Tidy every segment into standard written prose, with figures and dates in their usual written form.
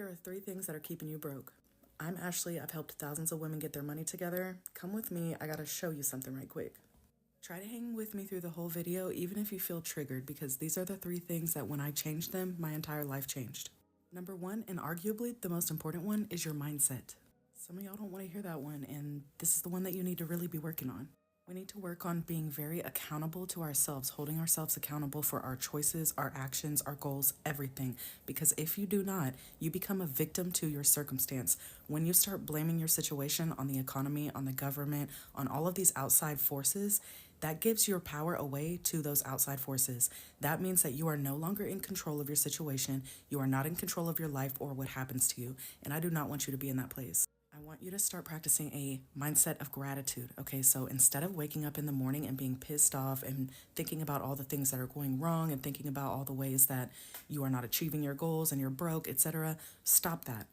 Here are 3 things that are keeping you broke. I'm Ashley. I've helped thousands of women get their money together. Come with me. I gotta show you something right quick. Try to hang with me through the whole video, even if you feel triggered, because these are the 3 things that when I changed them, my entire life changed. Number 1, and arguably the most important one, is your mindset. Some of y'all don't want to hear that one, and this is the one that you need to really be working on. We need to work on being very accountable to ourselves, holding ourselves accountable for our choices, our actions, our goals, everything. Because if you do not, you become a victim to your circumstance. When you start blaming your situation on the economy, on the government, on all of these outside forces, that gives your power away to those outside forces. That means that you are no longer in control of your situation. You are not in control of your life or what happens to you. And I do not want you to be in that place. I want you to start practicing a mindset of gratitude. Okay, so instead of waking up in the morning and being pissed off and thinking about all the things that are going wrong and thinking about all the ways that you are not achieving your goals and you're broke, etc., stop that.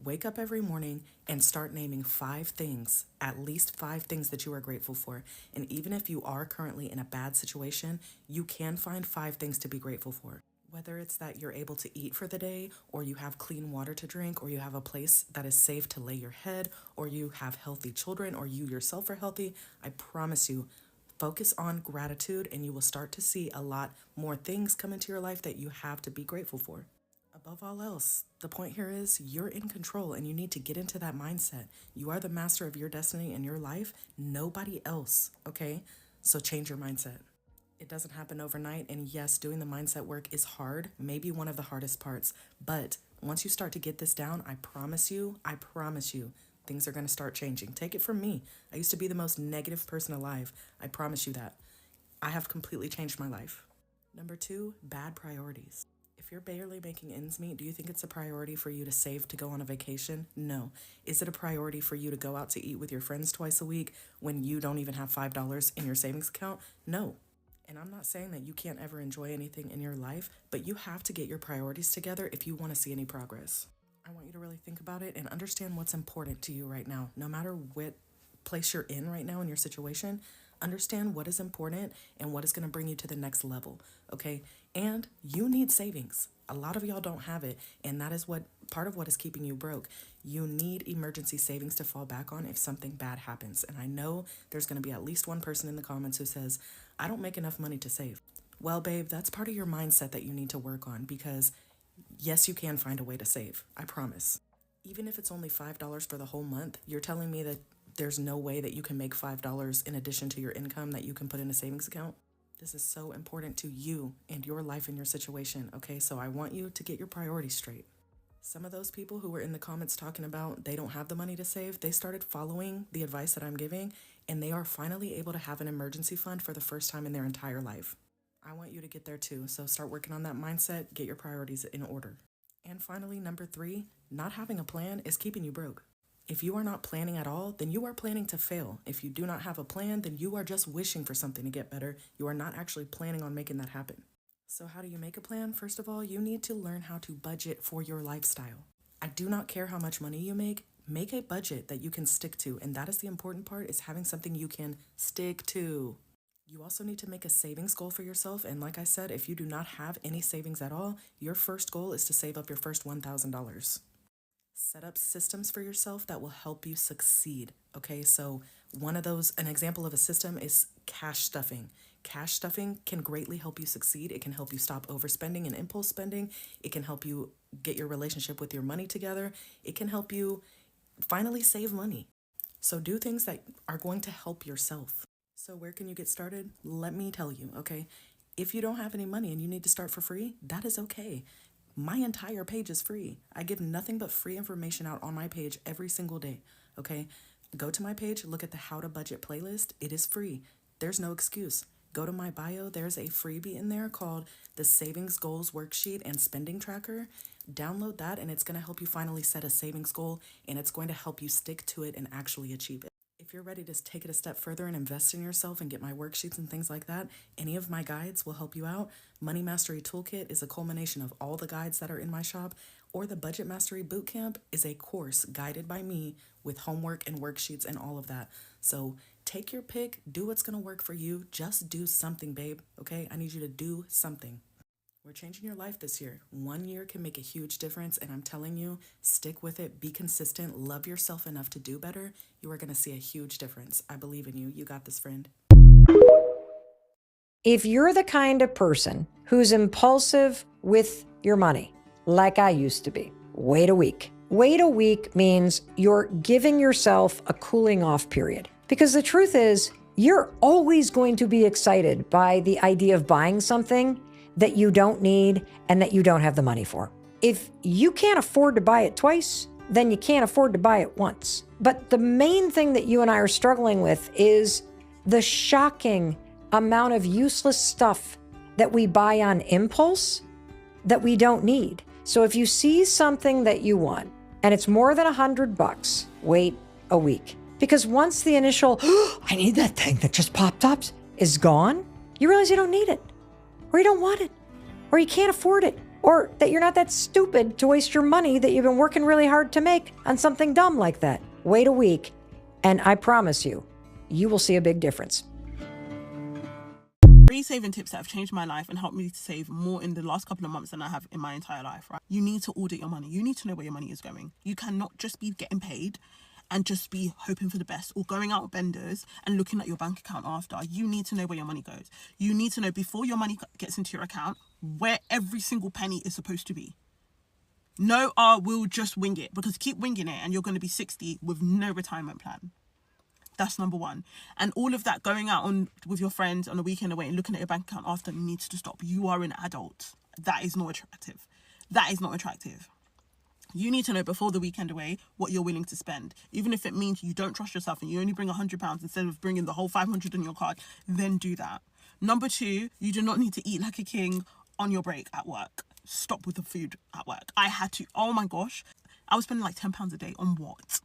Wake up every morning and start naming 5 things, at least 5 things that you are grateful for. And even if you are currently in a bad situation, you can find 5 things to be grateful for. Whether it's that you're able to eat for the day, or you have clean water to drink, or you have a place that is safe to lay your head, or you have healthy children, or you yourself are healthy, I promise you, focus on gratitude and you will start to see a lot more things come into your life that you have to be grateful for. Above all else, the point here is you're in control and you need to get into that mindset. You are the master of your destiny and your life, nobody else, okay? So change your mindset. It doesn't happen overnight, and yes, doing the mindset work is hard, maybe one of the hardest parts, but once you start to get this down, I promise you, things are going to start changing. Take it from me. I used to be the most negative person alive. I promise you that. I have completely changed my life. Number 2, bad priorities. If you're barely making ends meet, do you think it's a priority for you to save to go on a vacation? No. Is it a priority for you to go out to eat with your friends twice a week when you don't even have $5 in your savings account? No. And I'm not saying that you can't ever enjoy anything in your life, but you have to get your priorities together if you want to see any progress. I want you to really think about it and understand what's important to you right now. No matter what place you're in right now in your situation, understand what is important and what is going to bring you to the next level, okay? And you need savings. A lot of y'all don't have it, and that is what part of what is keeping you broke. You need emergency savings to fall back on if something bad happens. And I know there's going to be at least one person in the comments who says, I don't make enough money to save. Well, babe, that's part of your mindset that you need to work on, because yes, you can find a way to save. I promise. Even if it's only $5 for the whole month, you're telling me that there's no way that you can make $5 in addition to your income that you can put in a savings account? This is so important to you and your life and your situation, okay? So I want you to get your priorities straight. Some of those people who were in the comments talking about they don't have the money to save, they started following the advice that I'm giving, and they are finally able to have an emergency fund for the first time in their entire life. I want you to get there too, so start working on that mindset, get your priorities in order. And finally, number 3, not having a plan is keeping you broke. If you are not planning at all, then you are planning to fail. If you do not have a plan, then you are just wishing for something to get better. You are not actually planning on making that happen. So how do you make a plan? First of all, you need to learn how to budget for your lifestyle. I do not care how much money you make a budget that you can stick to. And that is the important part, is having something you can stick to. You also need to make a savings goal for yourself. And like I said, if you do not have any savings at all, your first goal is to save up your first $1,000. Set up systems for yourself that will help you succeed. Okay, so an example of a system is cash stuffing. Cash stuffing can greatly help you succeed. It can help you stop overspending and impulse spending. It can help you get your relationship with your money together. It can help you finally save money. So do things that are going to help yourself. So where can you get started? Let me tell you, okay? If you don't have any money and you need to start for free, that is okay. My entire page is free. I give nothing but free information out on my page every single day, okay? Go to my page, look at the How to Budget playlist. It is free. There's no excuse. Go to my bio. There's a freebie in there called the Savings Goals Worksheet and Spending Tracker. Download that, and it's going to help you finally set a savings goal, and it's going to help you stick to it and actually achieve it. If you're ready to take it a step further and invest in yourself and get my worksheets and things like that, any of my guides will help you out. Money Mastery Toolkit is a culmination of all the guides that are in my shop, or the Budget Mastery Bootcamp is a course guided by me with homework and worksheets and all of that. So take your pick, do what's going to work for you. Just do something, babe, okay? I need you to do something. We're changing your life this year. 1 year can make a huge difference, and I'm telling you, stick with it, be consistent, love yourself enough to do better. You are going to see a huge difference. I believe in you. You got this, friend. If you're the kind of person who's impulsive with your money, like I used to be, wait a week. Wait a week means you're giving yourself a cooling off period. Because the truth is, you're always going to be excited by the idea of buying something that you don't need and that you don't have the money for. If you can't afford to buy it twice, then you can't afford to buy it once. But the main thing that you and I are struggling with is the shocking amount of useless stuff that we buy on impulse that we don't need. So if you see something that you want and it's more than $100, wait a week. Because once the initial, I need that thing that just popped up, is gone, you realize you don't need it, or you don't want it, or you can't afford it, or that you're not that stupid to waste your money that you've been working really hard to make on something dumb like that. Wait a week, and I promise you, you will see a big difference. 3 saving tips that have changed my life and helped me to save more in the last couple of months than I have in my entire life, right? You need to audit your money. You need to know where your money is going. You cannot just be getting paid and just be hoping for the best or going out with vendors and looking at your bank account after. You need to know where your money goes. You need to know before your money gets into your account where every single penny is supposed to be. No, we'll just wing it, because keep winging it and you're going to be 60 with no retirement plan. That's number one. And all of that going out with your friends on a weekend away and looking at your bank account after needs to stop. You are an adult. That is not attractive. That is not attractive. You need to know before the weekend away what you're willing to spend. Even if it means you don't trust yourself and you only bring £100 instead of bringing the whole 500 on your card, then do that. Number 2, you do not need to eat like a king on your break at work. Stop with the food at work. I had to, oh my gosh, I was spending like £10 a day on what?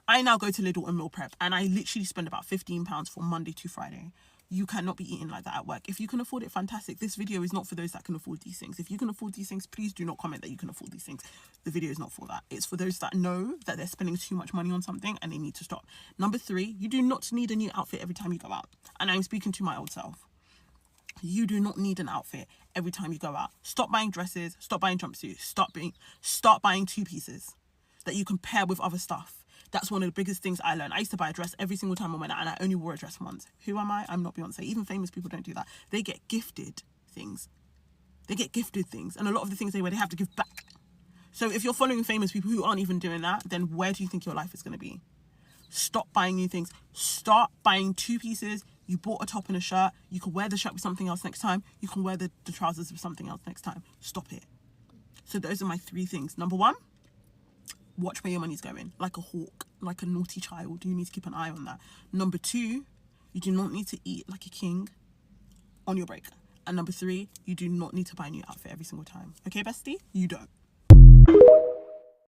I now go to Lidl and meal prep, and I literally spend about £15 from Monday to Friday. You cannot be eating like that at work. If you can afford it, fantastic. This video is not for those that can afford these things. If you can afford these things, please do not comment that you can afford these things. The video is not for that. It's for those that know that they're spending too much money on something and they need to stop. Number 3, you do not need a new outfit every time you go out. And I'm speaking to my old self. You do not need an outfit every time you go out. Stop buying dresses, stop buying jumpsuits, start buying 2 pieces that you can pair with other stuff. That's one of the biggest things I learned. I used to buy a dress every single time I went out, and I only wore a dress once. Who am I? I'm not Beyonce. Even famous people don't do that. They get gifted things. And a lot of the things they wear, they have to give back. So if you're following famous people who aren't even doing that, then where do you think your life is going to be? Stop buying new things. Start buying 2 pieces. You bought a top and a shirt. You can wear the shirt with something else next time. You can wear the trousers with something else next time. Stop it. So those are my 3 things. Number 1, watch where your money's going. Like a hawk, like a naughty child. You need to keep an eye on that. Number 2, you do not need to eat like a king on your break. And number 3, you do not need to buy a new outfit every single time. Okay, bestie? You don't.